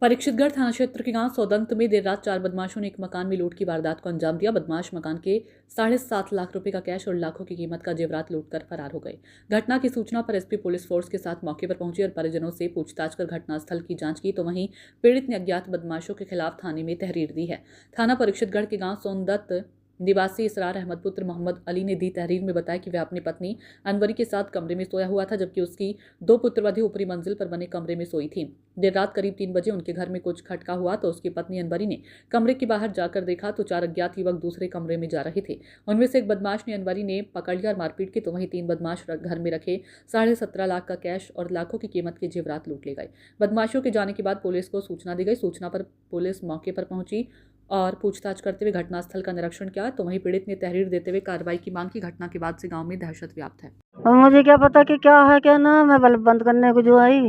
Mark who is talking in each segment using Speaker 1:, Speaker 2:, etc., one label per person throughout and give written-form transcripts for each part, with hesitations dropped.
Speaker 1: परीक्षितगढ़ थाना क्षेत्र के गांव सौदंत में देर रात 4 बदमाशों ने एक मकान में लूट की वारदात को अंजाम दिया। बदमाश मकान के 7.5 लाख रुपए का कैश और लाखों की कीमत का जेवरात लूटकर फरार हो गए। घटना की सूचना पर एसपी पुलिस फोर्स के साथ मौके पर पहुंची और परिजनों से पूछताछ कर घटनास्थल की जांच की, तो वहीं पीड़ित ने अज्ञात बदमाशों के खिलाफ थाने में तहरीर दी है। थाना परीक्षितगढ़ के गांव सौदंत निवासी इसरार अहमद पुत्र मोहम्मद अली ने दी तहरीर में बताया कि वह अपनी पत्नी अनवरी के साथ कमरे में सोया हुआ था, जबकि उसकी 2 पुत्रवधू ऊपरी मंजिल पर बने कमरे में सोई थी। देर रात करीब 3 बजे उनके घर में कुछ खटका हुआ तो उसकी पत्नी अनवरी ने कमरे के बाहर जाकर देखा तो 4 अज्ञात युवक दूसरे कमरे में जा रहे थे। उनमें से एक बदमाश ने अनवरी ने पकड़ लिया और मारपीट की, तो वहीं 3 बदमाश घर में रखे 17.5 लाख का कैश और लाखों की कीमत के जेवरात लूट ले गए। बदमाशों के जाने के बाद पुलिस को सूचना दी गई। सूचना पर पुलिस मौके पर पहुंची और पूछताछ करते हुए घटनास्थल का निरीक्षण किया, तो वहीं पीड़ित ने तहरीर देते हुए कार्रवाई की मांग की। घटना के बाद से गांव में दहशत व्याप्त है।
Speaker 2: अब मुझे क्या पता कि क्या है क्या ना, मैं बल्ब बंद करने को जो आई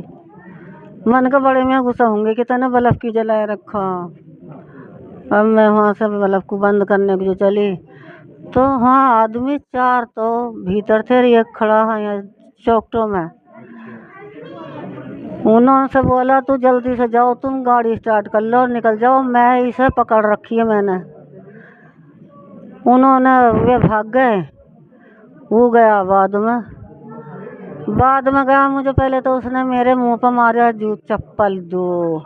Speaker 2: मन का बड़े में गुस्सा होंगे कि तने बल्ब क्यों जलाए रखा। अब मैं वहाँ से बल्ब को बंद करने को जो चली तो हाँ आदमी 4 तो भीतर थे, एक खड़ा है यहाँ चौकटों में। उन्होंने से बोला तू जल्दी से जाओ, तुम गाड़ी स्टार्ट कर लो और निकल जाओ। मैं इसे पकड़ रखी है मैंने। उन्होंने वे भाग गए। वो गया बाद में गया। मुझे पहले तो उसने मेरे मुंह पर मारा जूत चप्पल, 2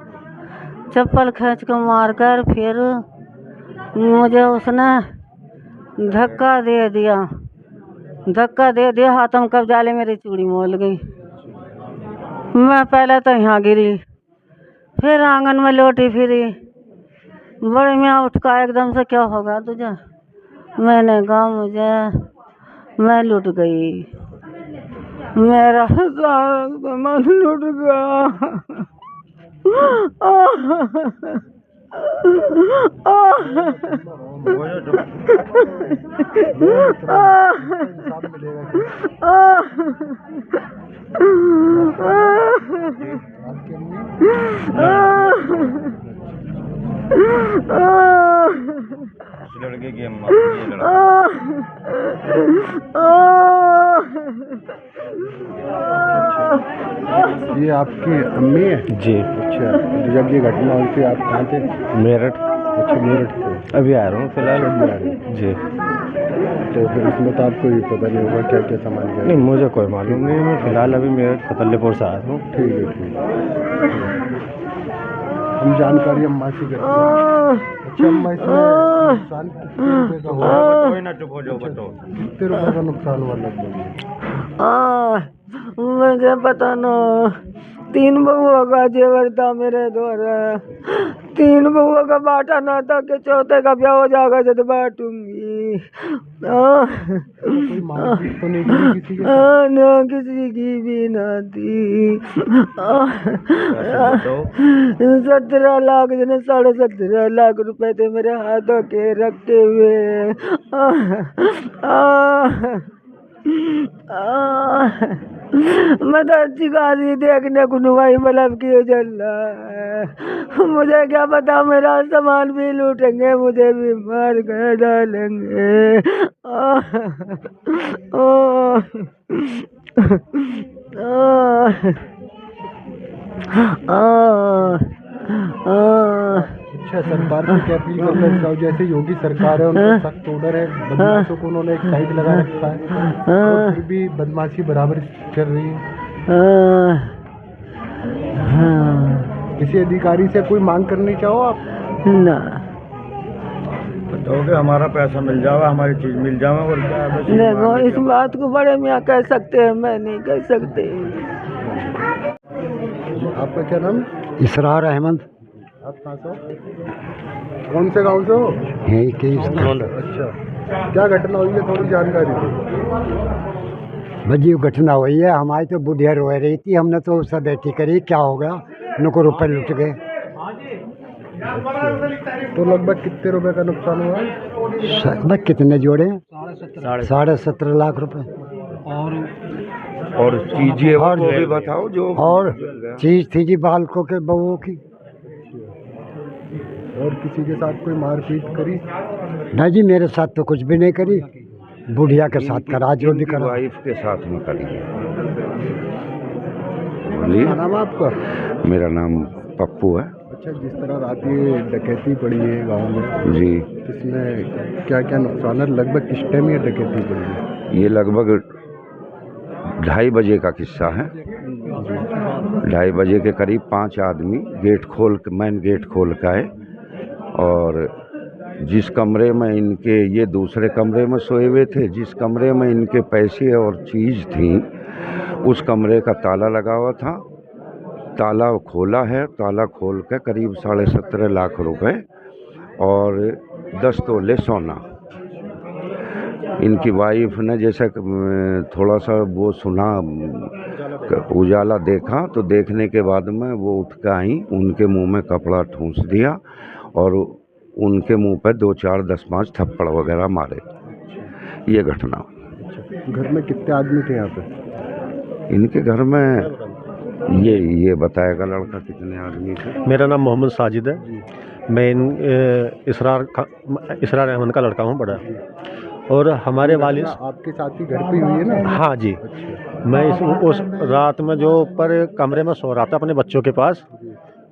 Speaker 2: चप्पल खींच कर मार कर फिर मुझे उसने धक्का दे दिया हाथों में कब्जा ले, मेरी चूड़ी मोल गई। मैं पहले तो यहाँ गिरी, फिर आंगन में लौटी फिरी। बड़े मियाँ उठका एकदम से क्या होगा तुझे। मैंने कहा मैं लुट गई, मेरा सामान लुट गया।
Speaker 3: लड़के की अम्मा
Speaker 4: ये आपकी अम्मी है
Speaker 3: जी।
Speaker 4: अच्छा, जब ये घटना हुई थी आप कहाँ थे?
Speaker 3: मेरठ।
Speaker 4: अच्छा, मेरठ थे।
Speaker 3: अभी आ रहा हूँ फिलहाल। जी।
Speaker 4: तो फिर इसमें तो आपको ये पता नहीं होगा क्या क्या सामान गया?
Speaker 3: नहीं, मुझे कोई मालूम नहीं। मैं फिलहाल अभी मेरठ फतेहपुर से आया हूँ।
Speaker 4: ठीक है, ठीक है। हम जानकारी अम्मा से करते हैं। अच्छा अम्मा, इसमें नुकसान कितने रुपए का हुआ?
Speaker 3: कोई ना, चुप हो जाओ, बताओ
Speaker 4: कितने रुपए का नुकसान हुआ लगभग?
Speaker 2: मुझे पता ना। 3 बहुओं का जेवर था मेरे द्वारा। 3 बहुओं का बांटा ना था कि चौथे का ब्याह हो जाएगा जब बांटूंगी।
Speaker 4: कोई मारपीट तो नहीं की किसी के?
Speaker 2: ना किसी की भी ना थी। 17 लाख 17.5 लाख रुपए थे मेरे हाथों के रखे हुए। मैं तो अच्छी खासी देखने को नुमाई बल्ब की जल रहा है। मुझे क्या पता मेरा सामान भी लूटेंगे, मुझे भी मार कर डालेंगे।
Speaker 4: अच्छा, सरकार से क्या अपील करना चाहो? जैसे योगी सरकार है, उनका सख्त ऑर्डर है, बदमाशों को उन्होंने एक साइड लगा रखा है और फिर भी बदमाशी बराबर चल रही है। किसी अधिकारी से कोई मांग करनी चाहो आप?
Speaker 2: ना,
Speaker 3: बताओ कि हमारा पैसा मिल जाएगा, हमारी चीज मिल जाएगा और क्या।
Speaker 2: देखो इस बात को बड़े मियाँ कह सकते हैं, मैं नहीं कह सकती।
Speaker 4: आपका क्या नाम?
Speaker 5: इसरार अहमद।
Speaker 4: आप कहाँ से हो? कौन से गांव से हो?
Speaker 5: यही के
Speaker 4: अच्छा, क्या घटना हुई है, थोड़ी जानकारी दो।
Speaker 5: भजी घटना हुई है, हमारी तो बुढ़िया रो रही थी, हमने तो उससे बेटी करी, क्या हो गया, उनको रुपए लुट गए।
Speaker 4: तो लगभग कितने रुपए का नुकसान हुआ?
Speaker 5: लगभग कितने जोड़े? 17.5 लाख रुपए।
Speaker 3: और चीजें और भी बताओ जो
Speaker 5: और चीज थी जी बालकों के बहू की।
Speaker 4: और किसी के साथ कोई मारपीट करी?
Speaker 5: नहीं जी, मेरे साथ तो कुछ भी नहीं करी, बुढ़िया के साथ करा, जो भी करा।
Speaker 3: वाइफ के साथ में करी।
Speaker 4: क्या नाम है आपका?
Speaker 3: मेरा नाम पप्पू है।
Speaker 4: अच्छा, जिस तरह रात ये डकैती पड़ी है गांव में,
Speaker 6: जी,
Speaker 4: इसमें क्या क्या नुकसान है? लगभग किस टाइम ये डकैती पड़ी है?
Speaker 6: ये लगभग 2:30 बजे का किस्सा है। 2:30 बजे के करीब 5 आदमी मेन गेट खोल के आए और जिस कमरे में इनके, ये दूसरे कमरे में सोए हुए थे, जिस कमरे में इनके पैसे और चीज़ थी उस कमरे का ताला लगा हुआ था। ताला खोला है, ताला खोल के करीब 17.5 लाख रुपए और 10 तोले सोना। इनकी वाइफ ने जैसे थोड़ा सा वो सुना, उजाला देखा, तो देखने के बाद में वो उठ के आई, उनके मुंह में कपड़ा ठूंस दिया और उनके मुंह पे 2-4 10-5 थप्पड़ वगैरह मारे। ये घटना।
Speaker 4: घर में कितने आदमी थे यहाँ पे?
Speaker 6: इनके घर में ये बताएगा लड़का कितने आदमी थे।
Speaker 7: मेरा नाम मोहम्मद साजिद है। मैं इसरार अहमद का लड़का हूँ बड़ा। और हमारे वालिद
Speaker 4: आपके साथ ही घर पे हुई है ना?
Speaker 7: हाँ जी। मैं उस रात में जो ऊपर कमरे में सो रहा था अपने बच्चों के पास,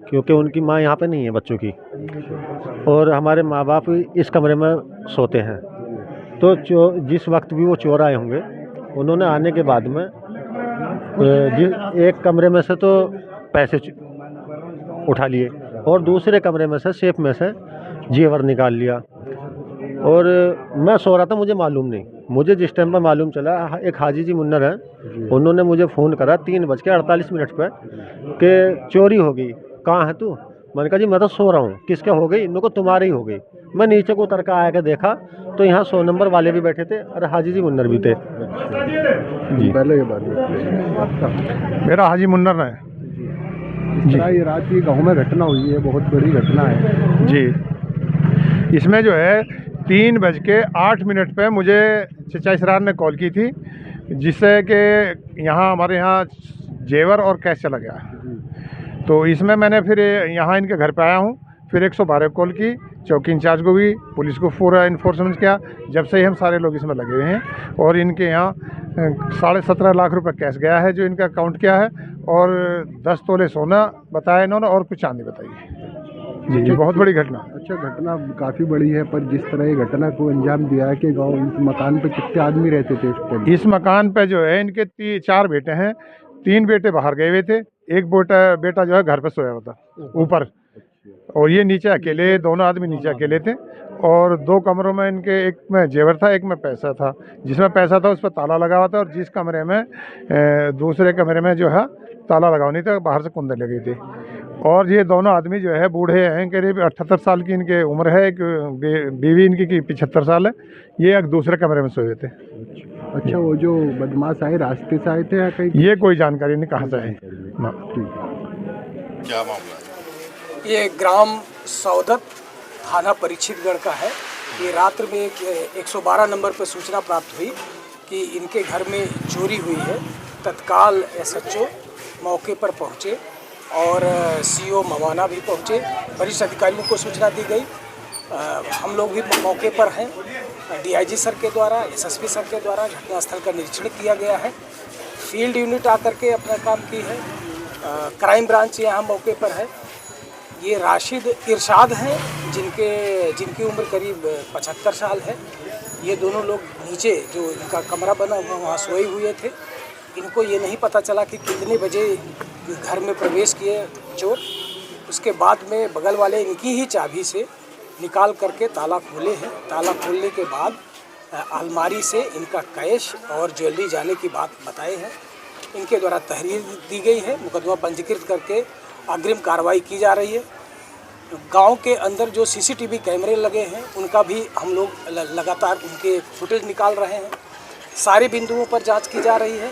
Speaker 7: क्योंकि उनकी माँ यहाँ पे नहीं है बच्चों की, और हमारे माँ बाप इस कमरे में सोते हैं। तो जिस वक्त भी वो चोर आए होंगे, उन्होंने आने के बाद में एक कमरे में से तो पैसे उठा लिए और दूसरे कमरे में से सेफ में से जेवर निकाल लिया। और मैं सो रहा था, मुझे मालूम नहीं। मुझे जिस टाइम पर मालूम चला, एक हाजी जी मुन्नर हैं, उन्होंने मुझे फ़ोन करा 3:48 पे कि चोरी हो गई, कहाँ है तू? मैंने कहा जी मैं तो सो रहा हूँ। किसके हो गई? इनको तुम्हारी हो गई। मैं नीचे को उतर कर आया के देखा तो यहाँ 100 नंबर वाले भी बैठे थे और हाजी जी मुन्नर भी थे।
Speaker 4: जी, पहले ये बात आपका?
Speaker 8: मेरा हाजी मुन्नर है
Speaker 4: जी। ये रात ये गाँव में घटना हुई है, बहुत बड़ी घटना है
Speaker 8: जी। इसमें जो है 3:08 पे मुझे चचा इसरार ने कॉल की थी, जिससे कि यहाँ हमारे यहाँ जेवर और कैश चला गया। तो इसमें मैंने फिर यहाँ इनके घर पे आया हूँ, फिर 112 कॉल की, चौकी इंचार्ज को भी, पुलिस को पूरा इन्फोर्समेंट किया। जब से ही हम सारे लोग इसमें लगे हुए हैं और इनके यहाँ 17.5 लाख रुपए कैश गया है जो इनका अकाउंट किया है, और 10 तोले सोना बताया इन्होंने और कुछ चांदी बताई है। जी, ये बहुत बड़ी घटना।
Speaker 4: अच्छा, घटना काफ़ी बड़ी है, पर जिस तरह ये घटना को अंजाम दिया है कि गाँव, इस मकान पे कितने आदमी रहते थे इस टाइम?
Speaker 8: इस मकान पे जो है इनके 4 बेटे हैं। 3 बेटे बाहर गए हुए थे, एक बेटा जो है घर पे सोया हुआ था ऊपर, और ये नीचे अकेले, दोनों आदमी नीचे अकेले थे। और 2 कमरों में इनके, एक में जेवर था, एक में पैसा था। जिसमें पैसा था उस पर ताला लगा हुआ था, और जिस कमरे में दूसरे कमरे में जो है ताला लगा नहीं था, बाहर से कुंदे लगी थी। और ये दोनों आदमी जो है बूढ़े हैं, करीब 78 साल की इनके उम्र है। एक बीवी इनकी की 75 साल है। ये एक दूसरे कमरे में सोए थे।
Speaker 4: अच्छा, वो जो बदमाश आए रास्ते से आए थे या कहीं?
Speaker 8: ये कोई जानकारी नहीं कहाँ से आए।
Speaker 9: क्या मामला है?
Speaker 10: ये ग्राम सौदत थाना परीक्षितगढ़ का है। ये रात्र में 112 नंबर पर सूचना प्राप्त हुई कि इनके घर में चोरी हुई है। तत्काल SHO मौके पर पहुँचे और CO मवाना भी पहुँचे। वरिष्ठ अधिकारियों को सूचना दी गई। हम लोग भी मौके पर हैं। DIG सर के द्वारा, SSP सर के द्वारा घटनास्थल का निरीक्षण किया गया है। फील्ड यूनिट आकर के अपना काम की है। क्राइम ब्रांच यहाँ मौके पर है। ये राशिद इरशाद हैं, जिनकी उम्र करीब 75 साल है। ये दोनों लोग नीचे जो इनका कमरा बना हुआ वहाँ सोए हुए थे। इनको ये नहीं पता चला कि कितने बजे घर में प्रवेश किए चोर। उसके बाद में बगल वाले इनकी ही चाबी से निकाल करके ताला खोले हैं। ताला खोलने के बाद अलमारी से इनका कैश और ज्वेलरी जाने की बात बताए हैं। इनके द्वारा तहरीर दी गई है। मुकदमा पंजीकृत करके अग्रिम कार्रवाई की जा रही है। गांव के अंदर जो CCTV कैमरे लगे हैं उनका भी हम लोग लगातार उनके फुटेज निकाल रहे हैं। सारे बिंदुओं पर जांच की जा रही है।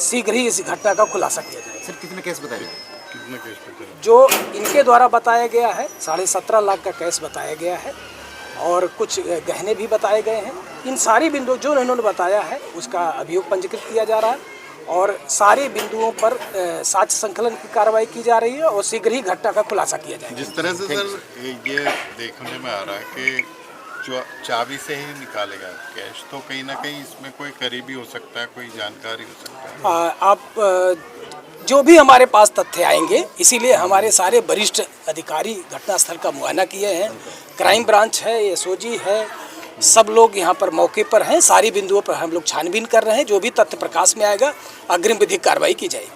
Speaker 10: शीघ्र ही इस घटना का खुलासा किया जाएगा।
Speaker 9: सर, कितने केस बताए? कितने केस बताए?
Speaker 10: जो इनके द्वारा बताया गया है 17.5 लाख का केस बताया गया है, और कुछ गहने भी बताए गए हैं। इन सारी बिंदु जो इन्होंने बताया है उसका अभियोग पंजीकृत किया जा रहा है, और सारे बिंदुओं पर साक्ष्य संकलन की कार्रवाई की जा रही है, और शीघ्र ही घटना का खुलासा किया जाएगा।
Speaker 9: जिस तरह से सर ये देखने में आ रहा है कि जो चाबी से ही निकालेगा कैश, तो कहीं ना कहीं इसमें कोई करीबी हो सकता है, कोई जानकारी हो सकता है।
Speaker 10: आप जो भी हमारे पास तथ्य आएंगे, इसीलिए हमारे सारे वरिष्ठ अधिकारी घटनास्थल का मुआयना किए हैं। क्राइम ब्रांच है, एसओजी है, सब लोग यहाँ पर मौके पर हैं। सारी बिंदुओं पर हम लोग छानबीन कर रहे हैं। जो भी तथ्य प्रकाश में आएगा अग्रिम विधिक कार्रवाई की जाएगी।